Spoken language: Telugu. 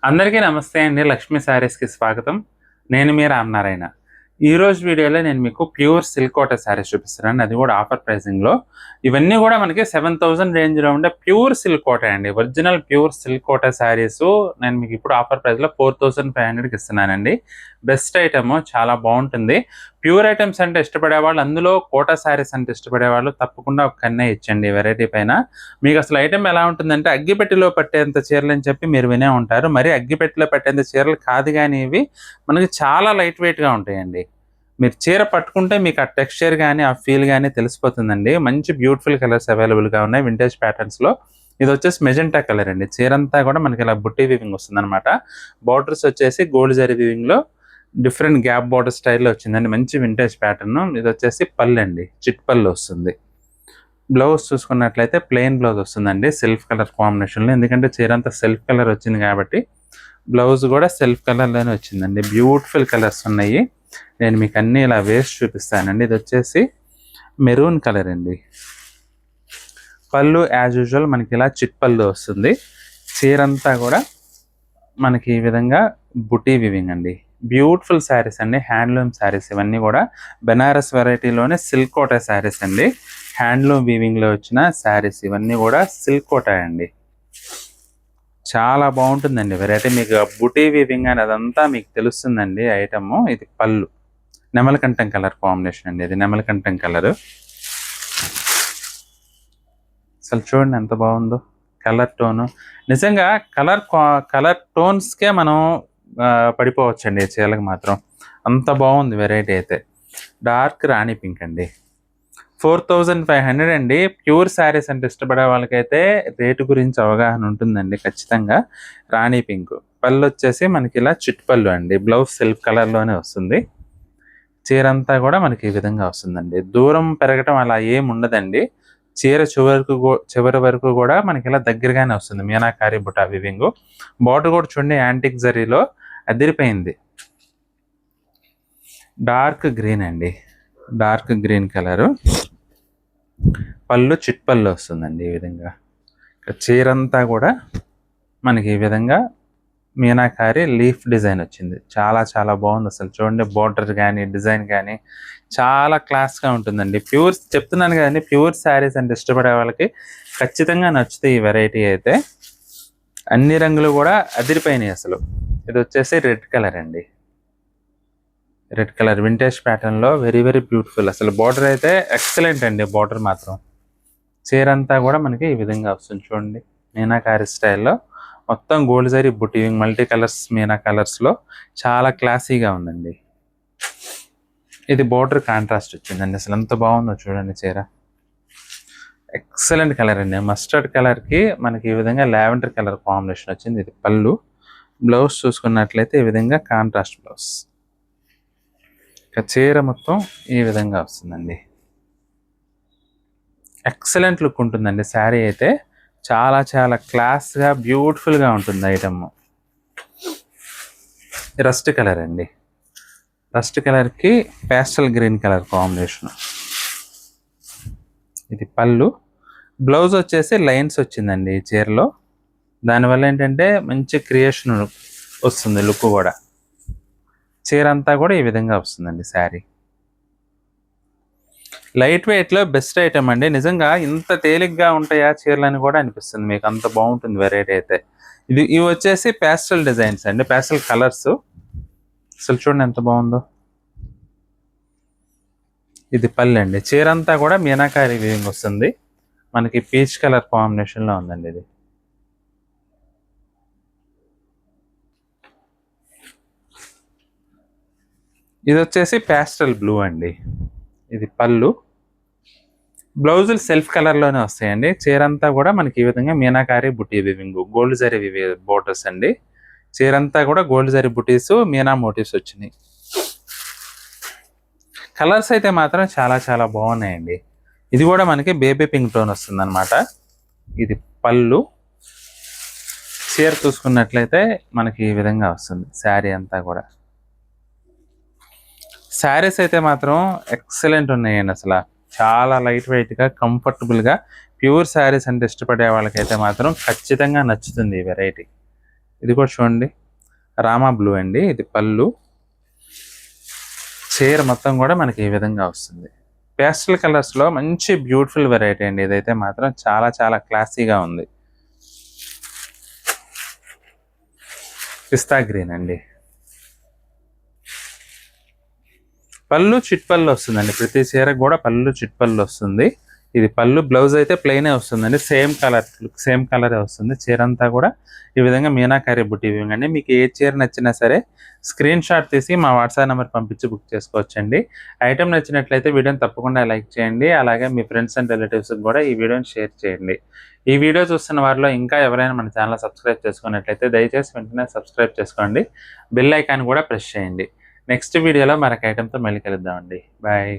అందరికీ నమస్తే అండి. లక్ష్మీ శారీస్‌కి స్వాగతం. నేను మీ రామనారాయణ. ఈరోజు వీడియోలో నేను మీకు ప్యూర్ సిల్క్ కోటా శారీస్ చూపిస్తున్నాను. అది కూడా ఆఫర్ ప్రైజింగ్‌లో. ఇవన్నీ కూడా మనకి 7000 రేంజ్‌లో ఉండే ప్యూర్ సిల్క్ కోటా అండి. Original pure silk Kota saris నేను మీకు ఇప్పుడు ఆఫర్ ప్రైస్‌లో 4500కి ఇస్తున్నానండి. బెస్ట్ ఐటెము, చాలా బాగుంటుంది. ప్యూర్ ఐటమ్స్ అంటే ఇష్టపడేవాళ్ళు, అందులో కోటా శారీస్ అంటే ఇష్టపడేవాళ్ళు తప్పకుండా ఒక కన్నే ఇచ్చండి వెరైటీ పైన. మీకు అసలు ఐటెం ఎలా ఉంటుందంటే అగ్గిపెట్టెలో పట్టేంత చీరలు అని చెప్పి మీరు వినే ఉంటారు. మరి అగ్గిపెట్టెలో పట్టేంత చీరలు కాదు గానీ ఇవి మనకి చాలా లైట్ వెయిట్‌గా ఉంటాయండి. మీరు చీర పట్టుకుంటే మీకు ఆ టెక్స్చర్ గాని, ఆ ఫీల్ గాని తెలిసిపోతుందండి. మంచి బ్యూటిఫుల్ కలర్స్ అవైలబుల్‌గా ఉన్నాయి వింటేజ్ ప్యాటర్న్స్‌లో. ఇదొచ్చేసి మెజెంటా కలర్ అండి. చీరంతా కూడా మనకి ఇలా బుట్టి వీవింగ్ వస్తుందనమాట. బోర్డర్స్ వచ్చేసి గోల్డ్ జరీ వీవింగ్‌లో డిఫరెంట్ గ్యాప్ బోర్డర్ స్టైల్‌లో వచ్చిందండి. మంచి వింటేజ్ ప్యాటర్న్. ఇదొచ్చేసి పల్లండి. చిట్ పల్లు వస్తుంది. బ్లౌజ్ చూసుకున్నట్లయితే ప్లెయిన్ బ్లౌజ్ వస్తుందండి సెల్ఫ్ కలర్ కాంబినేషన్‌లో. ఎందుకంటే చీరంతా సెల్ఫ్ కలర్ వచ్చింది కాబట్టి బ్లౌజ్ కూడా సెల్ఫ్ కలర్‌లోనే వచ్చిందండి. బ్యూటిఫుల్ కలర్స్ ఉన్నాయి. నేను మీకు అన్నీ ఇలా వేసి చూపిస్తానండి. ఇది వచ్చేసి మెరూన్ కలర్ అండి. పళ్ళు యాజ్ యూజువల్ మనకి ఇలా చిట్ పళ్ళు వస్తుంది. చీరంతా కూడా మనకి ఈ విధంగా బుటీ వివింగ్ అండి. బ్యూటిఫుల్ శారీస్ అండి. హ్యాండ్లూమ్ శారీస్ ఇవన్నీ కూడా బెనారస్ వెరైటీలోనే సిల్క్ కోటా శారీస్ అండి. హ్యాండ్లూమ్ వీవింగ్లో వచ్చిన శారీస్ ఇవన్నీ కూడా సిల్క్ కోటా అండి. చాలా బాగుంటుందండి వెరైటీ. మీకు బుటీ వీవింగ్ అని అదంతా మీకు తెలుస్తుందండి ఐటమ్. ఇది పళ్ళు నెమలకంఠం కలర్ కాంబినేషన్ అండి. ఇది నెమలకంఠం కలర్. అసలు చూడండి ఎంత బాగుందో కలర్ టోను. నిజంగా కలర్ టోన్స్కే మనం పడిపోవచ్చండి ఈ చీరలకు మాత్రం. అంత బాగుంది వెరైటీ అయితే. డార్క్ రాణి పింక్ అండి. 4500 అండి. ప్యూర్ శారీస్ అంటే ఇష్టపడే వాళ్ళకైతే రేటు గురించి అవగాహన ఉంటుందండి ఖచ్చితంగా. రాణి పింక్ పళ్ళు వచ్చేసి మనకి ఇలా చిట్ పళ్ళు అండి. బ్లౌజ్ సెల్ఫ్ కలర్లోనే వస్తుంది. చీరంతా కూడా మనకి ఈ విధంగా వస్తుందండి. దూరం పెరగటం అలా ఏమి ఉండదండి. చీర చివరి వరకు కూడా మనకి ఇలా దగ్గరగానే వస్తుంది. మీనాకారి బుటా వివింగ్. బార్డర్ కూడా చూడండి యాంటిక్ జరీలో అదిరిపోయింది. డార్క్ గ్రీన్ అండి. Dark green colour. పళ్ళు చిట్ పళ్ళు వస్తుందండి ఈ విధంగా. చీరంతా కూడా మనకి ఈ విధంగా మీనాకారి లీఫ్ డిజైన్ వచ్చింది. చాలా చాలా బాగుంది అసలు. చూడండి బోర్డర్ కానీ డిజైన్ కానీ చాలా క్లాస్గా ఉంటుందండి. ప్యూర్ చెప్తున్నాను కదండి, ప్యూర్ శారీస్ అంటే ఇష్టపడే వాళ్ళకి ఖచ్చితంగా నచ్చుతాయి ఈ వెరైటీ అయితే. అన్ని రంగులు కూడా అదిరిపోయినాయి అసలు. ఇది వచ్చేసి రెడ్ కలర్ అండి. రెడ్ కలర్ వింటేజ్ ప్యాటర్న్లో వెరీ వెరీ బ్యూటిఫుల్. అసలు బార్డర్ అయితే ఎక్సలెంట్ అండి. బార్డర్ మాత్రం చీరంతా కూడా మనకి ఈ విధంగా వస్తుంది చూడండి. మీనాకారి స్టైల్లో మొత్తం గోల్డ్ జరీ బుట్టి మల్టీ కలర్స్ మీనా కలర్స్లో చాలా క్లాసీగా ఉందండి. ఇది బోర్డర్ కాంట్రాస్ట్ వచ్చిందండి. అసలు ఎంత బాగుందో చూడండి చీర. ఎక్సలెంట్ కలర్ అండి. మస్టర్డ్ కలర్కి మనకి ఈ విధంగా లావెండర్ కలర్ కాంబినేషన్ వచ్చింది. ఇది పళ్ళు. బ్లౌజ్ చూసుకున్నట్లయితే ఈ విధంగా కాంట్రాస్ట్ బ్లౌజ్. ఇక చీర మొత్తం ఈ విధంగా వస్తుందండి. ఎక్సలెంట్ లుక్ ఉంటుందండి శారీ అయితే. చాలా చాలా క్లాస్గా బ్యూటిఫుల్గా ఉంటుంది ఐటమ్. రస్ట్ కలర్ అండి. రస్ట్ కలర్కి ప్యాస్టల్ గ్రీన్ కలర్ కాంబినేషన్. ఇది పళ్ళు. బ్లౌజ్ వచ్చేసి లైన్స్ వచ్చిందండి ఈ చీరలో. దానివల్ల ఏంటంటే మంచి క్రియేషన్ వస్తుంది లుక్ కూడా. చీర అంతా కూడా ఈ విధంగా వస్తుందండి శారీ. లైట్ వెయిట్లో బెస్ట్ ఐటమ్ అండి. నిజంగా ఇంత తేలిగ్గా ఉంటాయా చీరలని కూడా అనిపిస్తుంది మీకు. అంత బాగుంటుంది వెరైటీ అయితే. ఇవి వచ్చేసి ప్యాస్టల్ డిజైన్స్ అండి. Pastel colours. అసలు చూడండి ఎంత బాగుందో. ఇది పళ్ళు అండి. చీరంతా కూడా మీనాకారి వీవింగ్ వస్తుంది. మనకి పీచ్ కలర్ కాంబినేషన్లో ఉందండి ఇది. ఇది వచ్చేసి ప్యాస్టల్ బ్లూ అండి. ఇది పళ్ళు. బ్లౌజులు సెల్ఫ్ కలర్లోనే వస్తాయండి. చీరంతా కూడా మనకి ఈ విధంగా మీనాకారి బుటీ వివింగ్ గోల్డ్ జరీ బోర్డర్స్ అండి. చీరంతా కూడా గోల్డ్ జరీ బుటీస్ మీనా మోటివ్స్ వచ్చినాయి. కలర్స్ అయితే మాత్రం చాలా చాలా బాగున్నాయండి. ఇది కూడా మనకి బేబీ పింక్ టోన్ వస్తుంది అనమాట. ఇది పళ్ళు. చీర చూసుకున్నట్లయితే మనకి ఈ విధంగా వస్తుంది శారీ అంతా కూడా. శారీస్ అయితే మాత్రం ఎక్సలెంట్ ఉన్నాయండి అసలు. చాలా లైట్ వెయిట్గా కంఫర్టబుల్గా ప్యూర్ శారీస్ అంటే ఇష్టపడే వాళ్ళకైతే మాత్రం ఖచ్చితంగా నచ్చుతుంది ఈ వెరైటీ. ఇది కూడా చూడండి, రామా బ్లూ అండి. ఇది పళ్ళు. చీర మొత్తం కూడా మనకి ఈ విధంగా వస్తుంది. పేస్టల్ కలర్స్లో మంచి బ్యూటిఫుల్ వెరైటీ అండి. ఇదైతే మాత్రం చాలా చాలా క్లాసీగా ఉంది. పిస్తా గ్రీన్ అండి. పళ్ళు చిట్పళ్ళు వస్తుందండి. ప్రతి చీరకు కూడా పళ్ళు చిట్పళ్ళు వస్తుంది. ఇది పళ్ళు. బ్లౌజ్ అయితే ప్లెయినే వస్తుందండి. సేమ్ కలరే వస్తుంది. చీర అంతా కూడా ఈ విధంగా మీనాకారి బుట్టి వీవింగ్ అండి. మీకు ఏ చీర నచ్చినా సరే స్క్రీన్ షాట్ తీసి మా వాట్సాప్ నెంబర్ పంపించి బుక్ చేసుకోవచ్చండి. ఐటెం నచ్చినట్లయితే వీడియోని తప్పకుండా లైక్ చేయండి. అలాగే మీ ఫ్రెండ్స్ అండ్ రిలేటివ్స్కి కూడా ఈ వీడియోని షేర్ చేయండి. ఈ వీడియో చూస్తున్న వారిలో ఇంకా ఎవరైనా మన ఛానల్ సబ్స్క్రైబ్ చేసుకున్నట్లయితే దయచేసి వెంటనే సబ్స్క్రైబ్ చేసుకోండి. బెల్ ఐకాన్ కూడా ప్రెస్ చేయండి. నెక్స్ట్ వీడియోలో మరొక ఐటెంతో మళ్ళీ కలుద్దామండి. బాయ్.